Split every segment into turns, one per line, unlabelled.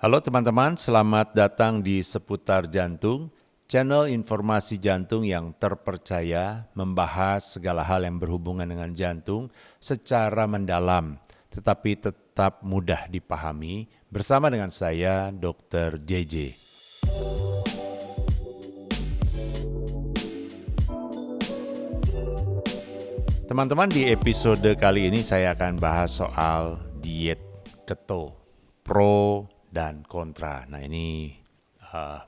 Halo teman-teman, selamat datang di Seputar Jantung, channel informasi jantung yang terpercaya membahas segala hal yang berhubungan dengan jantung secara mendalam, tetapi tetap mudah dipahami bersama dengan saya, Dr. JJ. Teman-teman, di episode kali ini saya akan bahas soal diet keto, pro dan kontra. Nah ini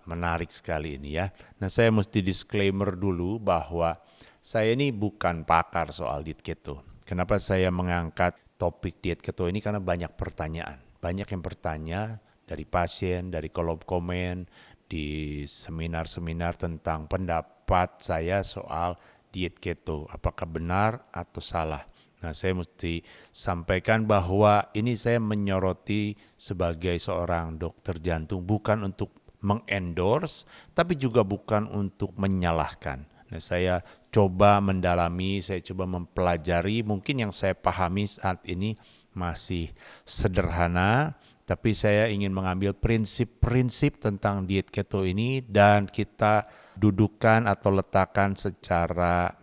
menarik sekali ini ya. Nah saya mesti disclaimer dulu bahwa saya ini bukan pakar soal diet keto. Kenapa saya mengangkat topik diet keto ini? Karena banyak pertanyaan. Banyak yang bertanya dari pasien, dari kolom komen, di seminar-seminar tentang pendapat saya soal diet keto, apakah benar atau salah. Nah, saya mesti sampaikan bahwa ini saya menyoroti sebagai seorang dokter jantung bukan untuk mengendorse, tapi juga bukan untuk menyalahkan. Nah, saya coba mendalami, saya coba mempelajari, mungkin yang saya pahami saat ini masih sederhana, tapi saya ingin mengambil prinsip-prinsip tentang diet keto ini dan kita dudukan atau letakkan secara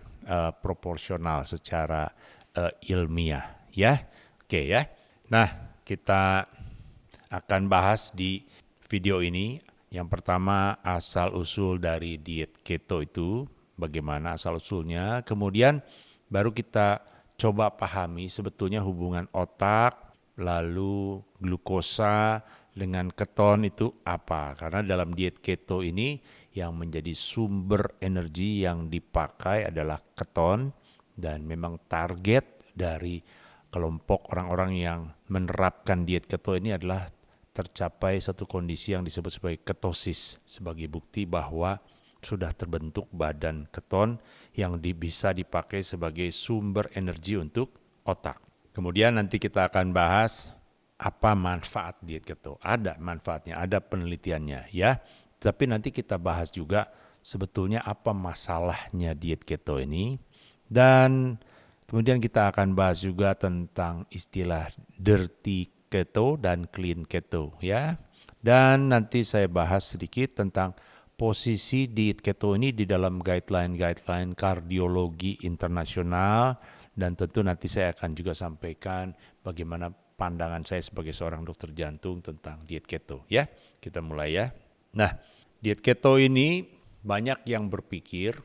proporsional, secara ilmiah, ya. Oke ya. Nah, kita akan bahas di video ini. Yang pertama, asal-usul dari diet keto itu, bagaimana asal-usulnya. Kemudian baru kita coba pahami sebetulnya hubungan otak, lalu glukosa dengan keton itu apa. Karena dalam diet keto ini yang menjadi sumber energi yang dipakai adalah keton, dan memang target dari kelompok orang-orang yang menerapkan diet keto ini adalah tercapai satu kondisi yang disebut sebagai ketosis, sebagai bukti bahwa sudah terbentuk badan keton yang bisa dipakai sebagai sumber energi untuk otak. Kemudian nanti kita akan bahas apa manfaat diet keto. Ada manfaatnya, ada penelitiannya ya. Tapi nanti kita bahas juga sebetulnya apa masalahnya diet keto ini. Dan kemudian kita akan bahas juga tentang istilah dirty keto dan clean keto ya. Dan nanti saya bahas sedikit tentang posisi diet keto ini di dalam guideline kardiologi internasional, dan tentu nanti saya akan juga sampaikan bagaimana pandangan saya sebagai seorang dokter jantung tentang diet keto ya. Kita mulai ya. Nah, diet keto ini banyak yang berpikir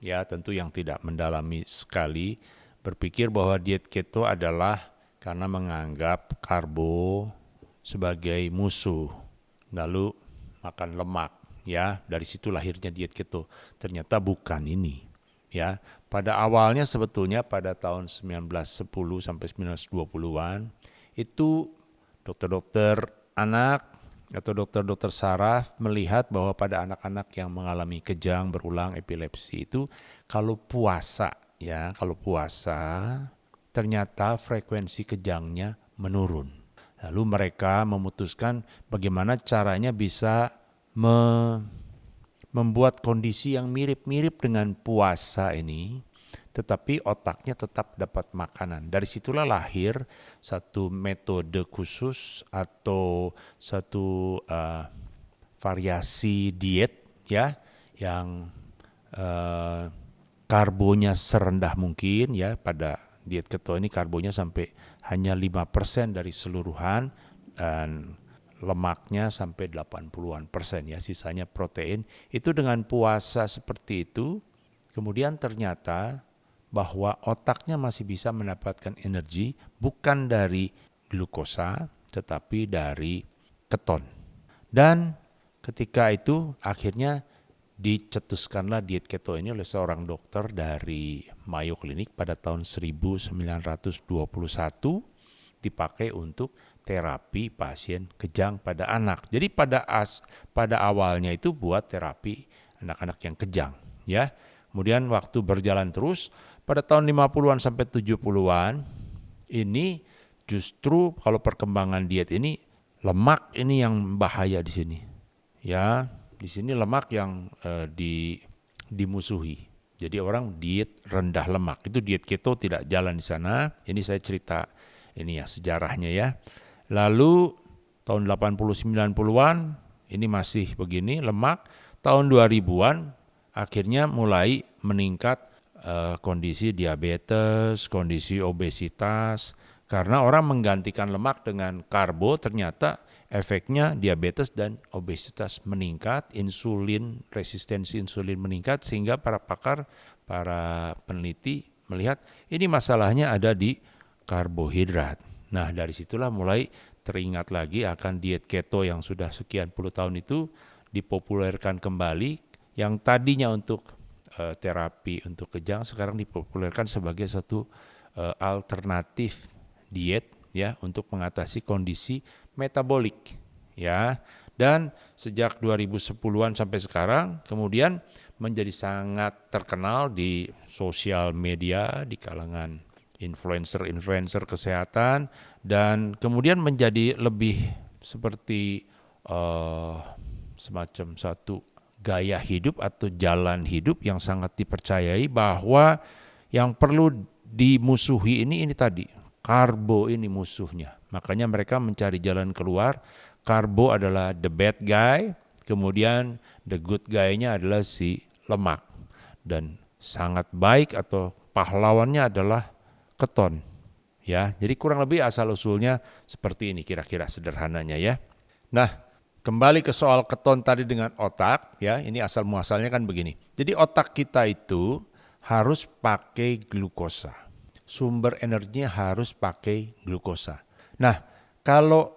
ya, tentu yang tidak mendalami sekali berpikir bahwa diet keto adalah karena menganggap karbo sebagai musuh, lalu makan lemak ya, dari situ lahirnya diet keto. Ternyata bukan ini ya. Pada awalnya sebetulnya pada tahun 1910 sampai 1920-an itu dokter-dokter anak atau dokter-dokter saraf melihat bahwa pada anak-anak yang mengalami kejang berulang epilepsi itu kalau puasa ternyata frekuensi kejangnya menurun. Lalu mereka memutuskan bagaimana caranya bisa membuat kondisi yang mirip-mirip dengan puasa ini, tetapi otaknya tetap dapat makanan. Dari situlah lahir satu metode khusus atau satu variasi diet ya, yang karbonya serendah mungkin ya. Pada diet keto ini karbonya sampai hanya 5% dari seluruhan, dan lemaknya sampai 80-an% ya, sisanya protein. Itu dengan puasa seperti itu, kemudian ternyata bahwa otaknya masih bisa mendapatkan energi bukan dari glukosa tetapi dari keton. Dan ketika itu akhirnya dicetuskanlah diet keto ini oleh seorang dokter dari Mayo Clinic pada tahun 1921, dipakai untuk terapi pasien kejang pada anak. Jadi pada awalnya itu buat terapi anak-anak yang kejang ya. Kemudian waktu berjalan terus pada tahun 50-an sampai 70-an ini justru kalau perkembangan diet ini lemak ini yang bahaya di sini. Ya, di sini lemak yang dimusuhi. Jadi orang diet rendah lemak, itu diet keto tidak jalan di sana. Ini saya cerita ini ya sejarahnya ya. Lalu tahun 80 90-an ini masih begini lemak, tahun 2000-an akhirnya mulai meningkat kondisi diabetes, kondisi obesitas, karena orang menggantikan lemak dengan karbo, ternyata efeknya diabetes dan obesitas meningkat, resistensi insulin meningkat, sehingga para pakar, para peneliti melihat ini masalahnya ada di karbohidrat. Nah, dari situlah mulai teringat lagi akan diet keto yang sudah sekian puluh tahun itu dipopulerkan kembali, yang tadinya untuk terapi untuk kejang sekarang dipopulerkan sebagai satu alternatif diet ya untuk mengatasi kondisi metabolik ya. Dan sejak 2010-an sampai sekarang kemudian menjadi sangat terkenal di sosial media di kalangan influencer kesehatan, dan kemudian menjadi lebih seperti semacam satu gaya hidup atau jalan hidup yang sangat dipercayai, bahwa yang perlu dimusuhi ini tadi, karbo ini musuhnya. Makanya mereka mencari jalan keluar. Karbo adalah the bad guy, kemudian the good guy-nya adalah si lemak. Dan sangat baik atau pahlawannya adalah keton. Ya, jadi kurang lebih asal usulnya seperti ini kira-kira sederhananya ya. Nah, kembali ke soal keton tadi dengan otak ya, ini asal muasalnya kan begini. Jadi otak kita itu harus pakai glukosa. Sumber energinya harus pakai glukosa. Nah, kalau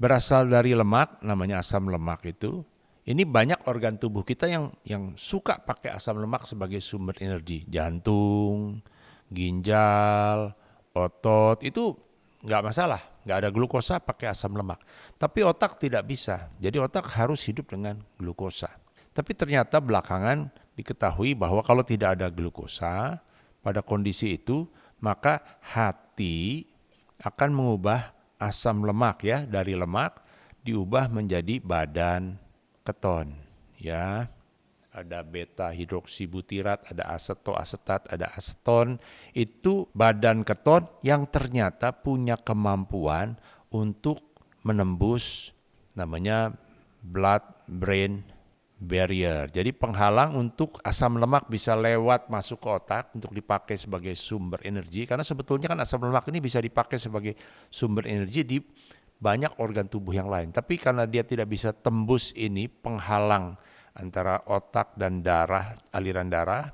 berasal dari lemak, namanya asam lemak itu, ini banyak organ tubuh kita yang suka pakai asam lemak sebagai sumber energi. Jantung, ginjal, otot, itu nggak masalah, nggak ada glukosa pakai asam lemak. Tapi otak tidak bisa, jadi otak harus hidup dengan glukosa. Tapi ternyata belakangan diketahui bahwa kalau tidak ada glukosa pada kondisi itu, maka hati akan mengubah asam lemak ya, dari lemak diubah menjadi badan keton ya. Ada beta hidroksibutirat, ada asetoasetat, ada aseton. Itu badan keton yang ternyata punya kemampuan untuk menembus namanya blood brain barrier. Jadi penghalang untuk asam lemak bisa lewat masuk ke otak untuk dipakai sebagai sumber energi. Karena sebetulnya kan asam lemak ini bisa dipakai sebagai sumber energi di banyak organ tubuh yang lain. Tapi karena dia tidak bisa tembus ini, penghalang antara otak dan darah, aliran darah,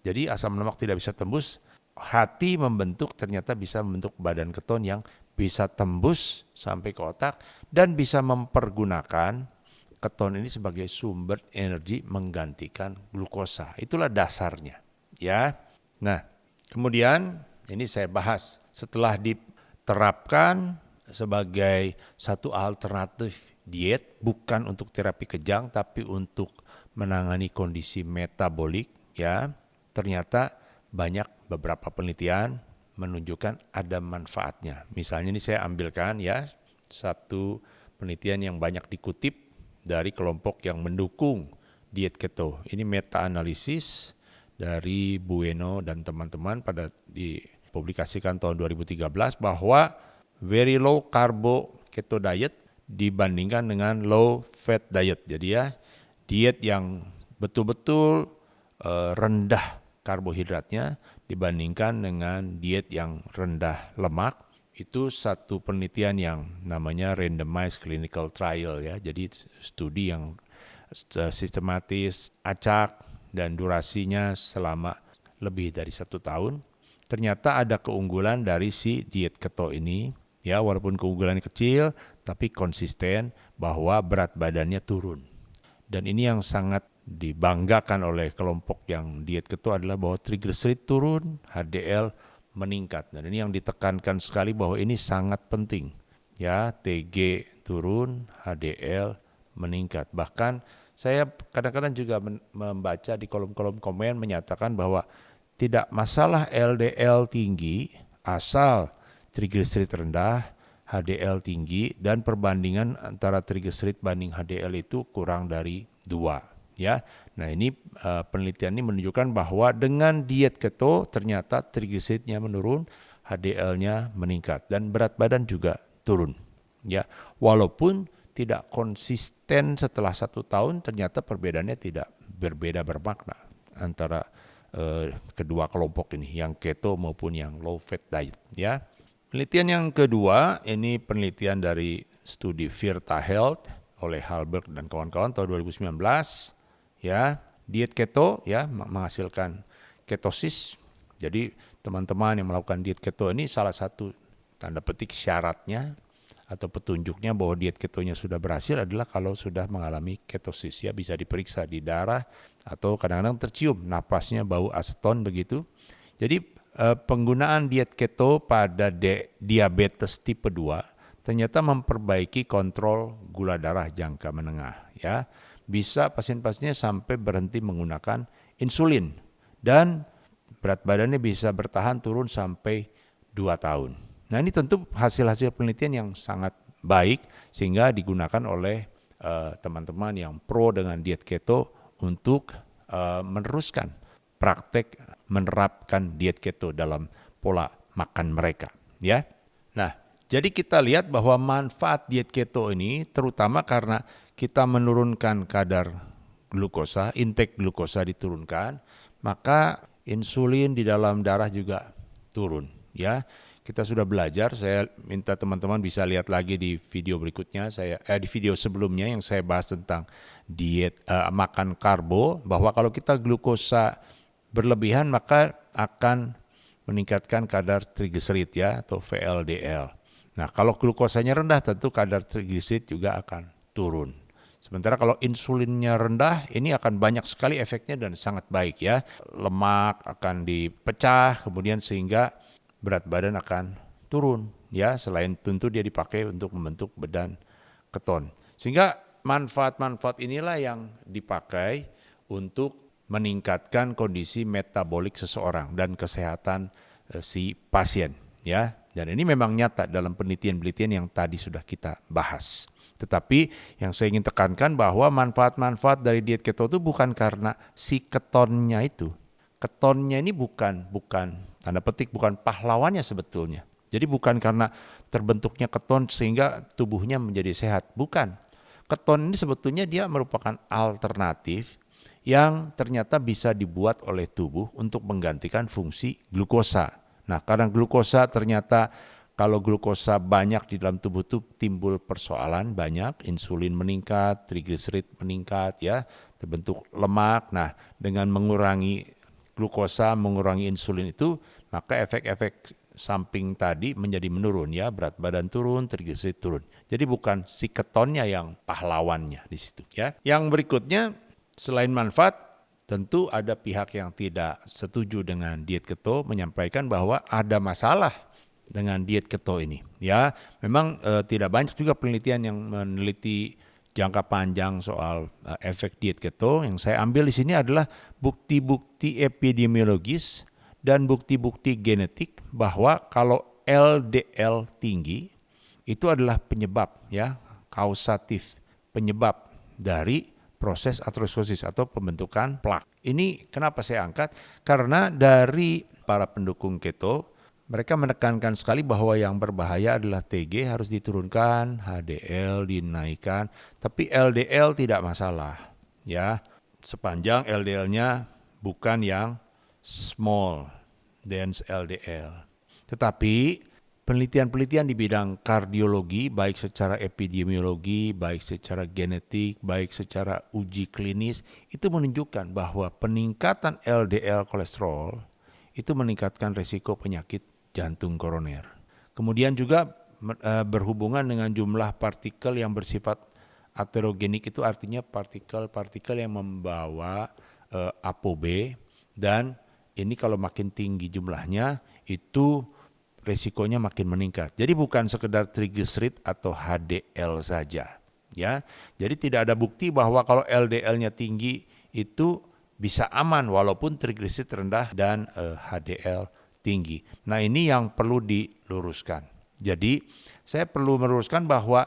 jadi asam lemak tidak bisa tembus. Hati ternyata bisa membentuk badan keton yang bisa tembus sampai ke otak dan bisa mempergunakan keton ini sebagai sumber energi menggantikan glukosa. Itulah dasarnya ya. Nah, kemudian ini saya bahas setelah diterapkan sebagai satu alternatif diet, bukan untuk terapi kejang tapi untuk menangani kondisi metabolik ya. Ternyata banyak beberapa penelitian menunjukkan ada manfaatnya. Misalnya ini saya ambilkan ya satu penelitian yang banyak dikutip dari kelompok yang mendukung diet keto. Ini meta-analisis dari Bueno dan teman-teman pada dipublikasikan tahun 2013 bahwa very low carbo keto diet dibandingkan dengan low fat diet. Jadi ya diet yang betul-betul rendah karbohidratnya dibandingkan dengan diet yang rendah lemak. Itu satu penelitian yang namanya randomized clinical trial ya. Jadi studi yang sistematis, acak, dan durasinya selama lebih dari 1 tahun. Ternyata ada keunggulan dari si diet keto ini ya, walaupun keunggulannya kecil tapi konsisten, bahwa berat badannya turun. Dan ini yang sangat dibanggakan oleh kelompok yang diet keto adalah bahwa triglycerid turun, HDL meningkat. Dan ini yang ditekankan sekali bahwa ini sangat penting. Ya, TG turun, HDL meningkat. Bahkan saya kadang-kadang juga membaca di kolom-kolom komen menyatakan bahwa tidak masalah LDL tinggi asal triglycerid rendah, HDL tinggi, dan perbandingan antara triglycerid banding HDL itu kurang dari 2. Ya, nah ini penelitian ini menunjukkan bahwa dengan diet keto ternyata triglyceridnya menurun, HDL-nya meningkat, dan berat badan juga turun. Ya, walaupun tidak konsisten setelah 1 tahun, ternyata perbedaannya tidak berbeda bermakna antara kedua kelompok ini, yang keto maupun yang low fat diet. Ya, penelitian yang kedua ini penelitian dari studi Virta Health oleh Halberg dan kawan-kawan tahun 2019. Ya, diet keto ya menghasilkan ketosis. Jadi teman-teman yang melakukan diet keto ini salah satu tanda petik syaratnya atau petunjuknya bahwa diet ketonya sudah berhasil adalah kalau sudah mengalami ketosis. Ya, bisa diperiksa di darah atau kadang-kadang tercium napasnya bau aseton begitu. Jadi penggunaan diet keto pada diabetes tipe 2 ternyata memperbaiki kontrol gula darah jangka menengah. Ya, bisa pasien-pasiennya sampai berhenti menggunakan insulin dan berat badannya bisa bertahan turun sampai 2 tahun. Nah, ini tentu hasil-hasil penelitian yang sangat baik sehingga digunakan oleh teman-teman yang pro dengan diet keto untuk meneruskan praktek menerapkan diet keto dalam pola makan mereka. Ya, nah jadi kita lihat bahwa manfaat diet keto ini terutama karena kita menurunkan kadar glukosa, intake glukosa diturunkan, maka insulin di dalam darah juga turun. Ya, kita sudah belajar. Saya minta teman-teman bisa lihat lagi di video berikutnya. Di video sebelumnya yang saya bahas tentang diet makan karbo, bahwa kalau kita glukosa berlebihan maka akan meningkatkan kadar trigliserid ya atau VLDL. Nah, kalau glukosanya rendah tentu kadar trigliserid juga akan turun. Sementara kalau insulinnya rendah, ini akan banyak sekali efeknya dan sangat baik ya. Lemak akan dipecah, kemudian sehingga berat badan akan turun ya. Selain tentu dia dipakai untuk membentuk badan keton. Sehingga manfaat-manfaat inilah yang dipakai untuk meningkatkan kondisi metabolik seseorang dan kesehatan si pasien ya. Dan ini memang nyata dalam penelitian-penelitian yang tadi sudah kita bahas. Tetapi yang saya ingin tekankan bahwa manfaat-manfaat dari diet keto itu bukan karena si ketonnya itu. Ketonnya ini bukan tanda petik bukan pahlawannya sebetulnya. Jadi bukan karena terbentuknya keton sehingga tubuhnya menjadi sehat, bukan. Keton ini sebetulnya dia merupakan alternatif yang ternyata bisa dibuat oleh tubuh untuk menggantikan fungsi glukosa. Nah, karena glukosa ternyata kalau glukosa banyak di dalam tubuh itu timbul persoalan banyak, insulin meningkat, trigliserid meningkat ya, terbentuk lemak. Nah, dengan mengurangi glukosa, mengurangi insulin itu, maka efek-efek samping tadi menjadi menurun ya, berat badan turun, trigliserid turun. Jadi bukan si ketonnya yang pahlawannya di situ ya. Yang berikutnya selain manfaat, tentu ada pihak yang tidak setuju dengan diet keto menyampaikan bahwa ada masalah dengan diet keto ini. Ya, memang tidak banyak juga penelitian yang meneliti jangka panjang soal efek diet keto. Yang saya ambil di sini adalah bukti-bukti epidemiologis dan bukti-bukti genetik bahwa kalau LDL tinggi itu adalah penyebab ya, kausatif, penyebab dari proses aterosklerosis atau pembentukan plak. Ini kenapa saya angkat? Karena dari para pendukung keto mereka menekankan sekali bahwa yang berbahaya adalah TG harus diturunkan, HDL dinaikkan, tapi LDL tidak masalah. Ya, sepanjang LDL-nya bukan yang small, dense LDL. Tetapi penelitian-penelitian di bidang kardiologi, baik secara epidemiologi, baik secara genetik, baik secara uji klinis, itu menunjukkan bahwa peningkatan LDL kolesterol itu meningkatkan risiko penyakit jantung koroner. Kemudian juga berhubungan dengan jumlah partikel yang bersifat aterogenik, itu artinya partikel-partikel yang membawa ApoB, dan ini kalau makin tinggi jumlahnya itu risikonya makin meningkat. Jadi bukan sekedar trigliserid atau HDL saja ya. Jadi tidak ada bukti bahwa kalau LDL-nya tinggi itu bisa aman walaupun trigliserid rendah dan HDL tinggi. Nah, ini yang perlu diluruskan. Jadi saya perlu meluruskan bahwa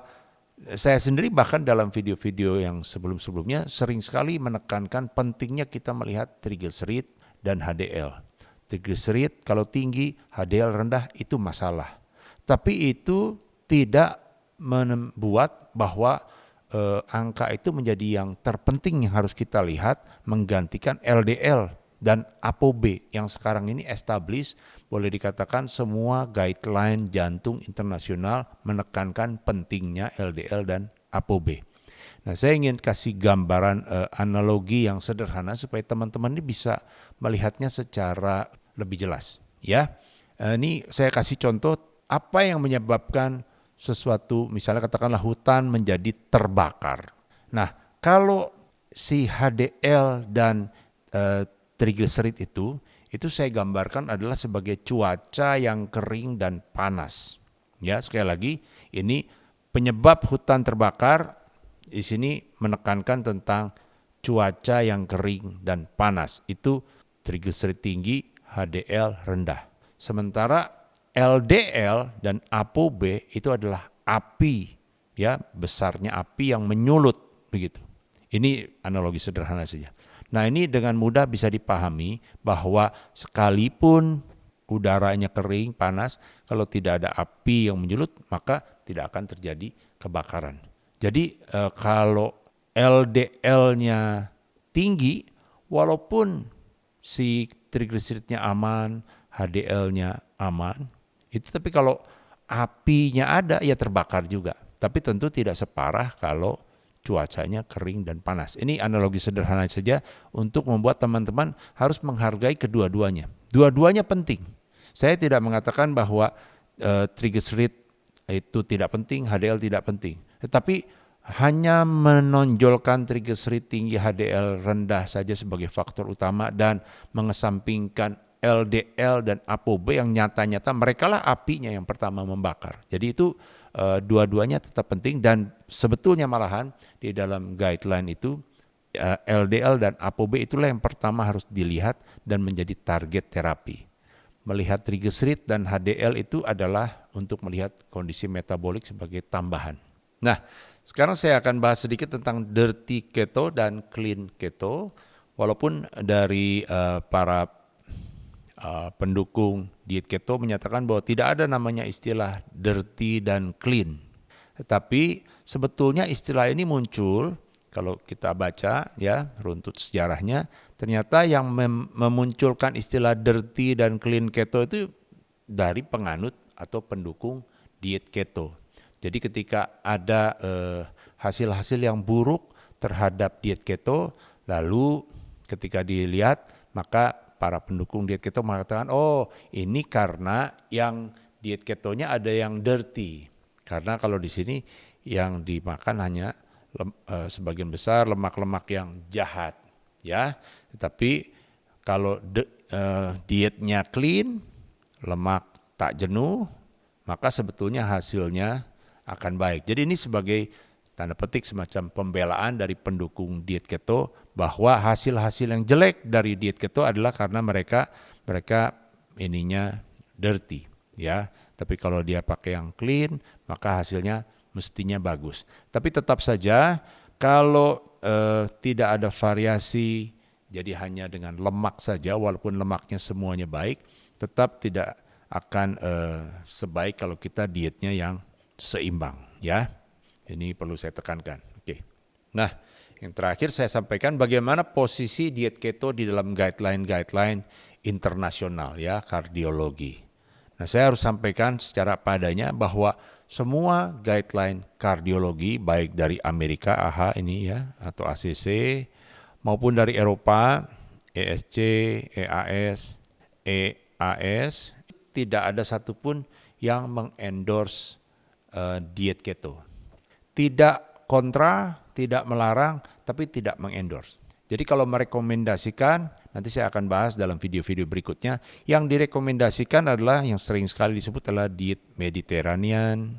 saya sendiri bahkan dalam video-video yang sebelum-sebelumnya sering sekali menekankan pentingnya kita melihat trigliserid dan HDL. Trigliserid kalau tinggi, HDL rendah itu masalah. Tapi itu tidak membuat bahwa angka itu menjadi yang terpenting yang harus kita lihat, menggantikan LDL dan ApoB yang sekarang ini established, boleh dikatakan semua guideline jantung internasional menekankan pentingnya LDL dan ApoB. Nah, saya ingin kasih gambaran analogi yang sederhana supaya teman-teman ini bisa melihatnya secara lebih jelas. Ya, ini saya kasih contoh apa yang menyebabkan sesuatu, misalnya katakanlah hutan menjadi terbakar. Nah, kalau si HDL dan triglycerid itu saya gambarkan adalah sebagai cuaca yang kering dan panas. Ya, sekali lagi, ini penyebab hutan terbakar di sini menekankan tentang cuaca yang kering dan panas. Itu triglycerid tinggi, HDL rendah. Sementara LDL dan ApoB itu adalah api, ya, besarnya api yang menyulut begitu. Ini analogi sederhana saja. Nah, ini dengan mudah bisa dipahami bahwa sekalipun udaranya kering, panas, kalau tidak ada api yang menyulut, maka tidak akan terjadi kebakaran. Jadi kalau LDL-nya tinggi, walaupun si triglyceridnya aman, HDL-nya aman, itu tapi kalau apinya ada ya terbakar juga. Tapi tentu tidak separah kalau cuacanya kering dan panas. Ini analogi sederhana saja untuk membuat teman-teman harus menghargai kedua-duanya. Dua-duanya penting. Saya tidak mengatakan bahwa triglycerid itu tidak penting, HDL tidak penting. Tetapi hanya menonjolkan triglycerid tinggi, HDL rendah saja sebagai faktor utama dan mengesampingkan LDL dan ApoB yang nyata-nyata merekalah apinya yang pertama membakar. Jadi itu dua-duanya tetap penting dan sebetulnya malahan di dalam guideline itu LDL dan ApoB itulah yang pertama harus dilihat dan menjadi target terapi. Melihat triglycerid dan HDL itu adalah untuk melihat kondisi metabolik sebagai tambahan. Nah, sekarang saya akan bahas sedikit tentang dirty keto dan clean keto. Walaupun dari para pendukung diet keto menyatakan bahwa tidak ada namanya istilah dirty dan clean. Tetapi sebetulnya istilah ini muncul kalau kita baca ya runtut sejarahnya, ternyata yang memunculkan istilah dirty dan clean keto itu dari penganut atau pendukung diet keto. Jadi ketika ada hasil-hasil yang buruk terhadap diet keto, lalu ketika dilihat maka para pendukung diet keto mengatakan, oh ini karena yang diet ketonya ada yang dirty. Karena kalau di sini yang dimakan hanya sebagian besar lemak-lemak yang jahat, ya. Tetapi kalau dietnya clean, lemak tak jenuh, maka sebetulnya hasilnya akan baik. Jadi ini sebagai tanda petik semacam pembelaan dari pendukung diet keto bahwa hasil-hasil yang jelek dari diet keto adalah karena mereka ininya dirty, ya. Tapi kalau dia pakai yang clean, maka hasilnya mestinya bagus. Tapi tetap saja kalau tidak ada variasi, jadi hanya dengan lemak saja, walaupun lemaknya semuanya baik, tetap tidak akan sebaik kalau kita dietnya yang seimbang, ya. Ini perlu saya tekankan. Oke. Nah, yang terakhir saya sampaikan bagaimana posisi diet keto di dalam guideline internasional, ya, kardiologi. Nah, saya harus sampaikan secara padanya bahwa semua guideline kardiologi baik dari Amerika AHA ini ya atau ACC maupun dari Eropa ESC, EAS, EAS tidak ada satupun yang mengendorse diet keto. Tidak kontra, tidak melarang, tapi tidak mengendorse. Jadi kalau merekomendasikan, nanti saya akan bahas dalam video-video berikutnya, yang direkomendasikan adalah yang sering sekali disebut adalah diet Mediterranean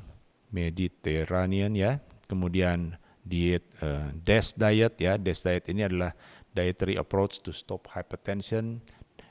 ya, kemudian diet DASH diet ya, DASH diet ini adalah dietary approach to stop hypertension.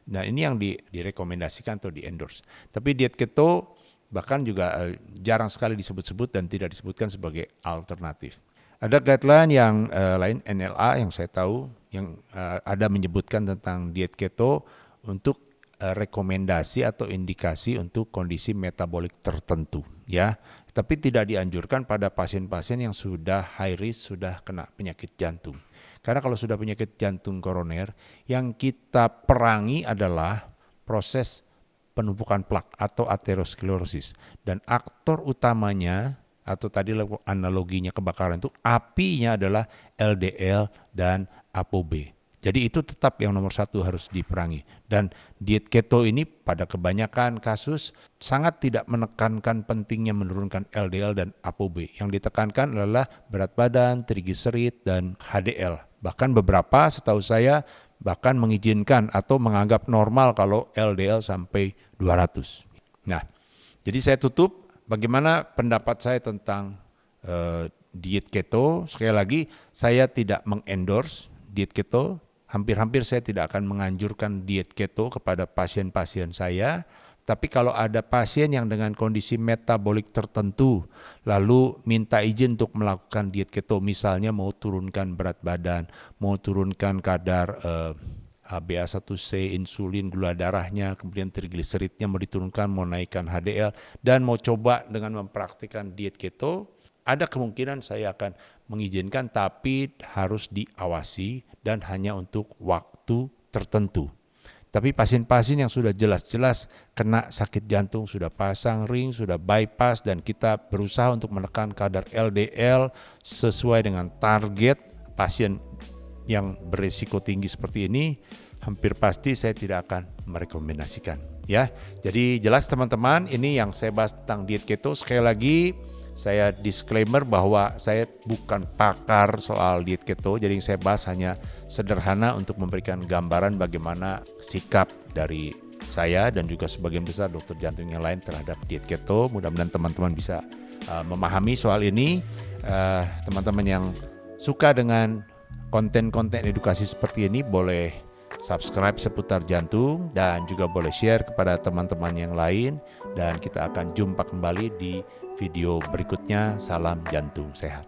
Nah ini yang direkomendasikan atau di-endorse. Tapi diet keto bahkan juga jarang sekali disebut-sebut dan tidak disebutkan sebagai alternatif. Ada guideline yang lain, NLA yang saya tahu, yang ada menyebutkan tentang diet keto untuk rekomendasi atau indikasi untuk kondisi metabolik tertentu, ya. tapi tidak dianjurkan pada pasien-pasien yang sudah high risk, sudah kena penyakit jantung. Karena kalau sudah penyakit jantung koroner, yang kita perangi adalah proses penumpukan plak atau aterosklerosis. Dan aktor utamanya, atau tadi analoginya kebakaran itu, apinya adalah LDL dan ApoB. Jadi itu tetap yang nomor satu harus diperangi. Dan diet keto ini pada kebanyakan kasus sangat tidak menekankan pentingnya menurunkan LDL dan ApoB. Yang ditekankan adalah berat badan, trigliserid, dan HDL. Bahkan beberapa setahu saya bahkan mengizinkan atau menganggap normal kalau LDL sampai 200. Nah, jadi saya tutup bagaimana pendapat saya tentang diet keto. Sekali lagi, saya tidak mengendorse diet keto. Hampir-hampir saya tidak akan menganjurkan diet keto kepada pasien-pasien saya. Tapi kalau ada pasien yang dengan kondisi metabolik tertentu, lalu minta izin untuk melakukan diet keto, misalnya mau turunkan berat badan, mau turunkan kadar HbA1c, insulin, gula darahnya, kemudian trigliseridnya mau diturunkan, mau naikkan HDL, dan mau coba dengan mempraktikkan diet keto, ada kemungkinan saya akan mengizinkan, tapi harus diawasi dan hanya untuk waktu tertentu. Tapi pasien-pasien yang sudah jelas-jelas kena sakit jantung, sudah pasang ring, sudah bypass, dan kita berusaha untuk menekan kadar LDL sesuai dengan target pasien yang berisiko tinggi seperti ini, hampir pasti saya tidak akan merekomendasikan. Ya, jadi jelas teman-teman, ini yang saya bahas tentang diet keto. Sekali lagi, saya disclaimer bahwa saya bukan pakar soal diet keto, jadi yang saya bahas hanya sederhana untuk memberikan gambaran bagaimana sikap dari saya dan juga sebagian besar dokter jantung yang lain terhadap diet keto. Mudah-mudahan teman-teman bisa memahami soal ini. Teman-teman yang suka dengan konten-konten edukasi seperti ini boleh subscribe seputar jantung dan juga boleh share kepada teman-teman yang lain, dan kita akan jumpa kembali di video berikutnya. Salam jantung sehat.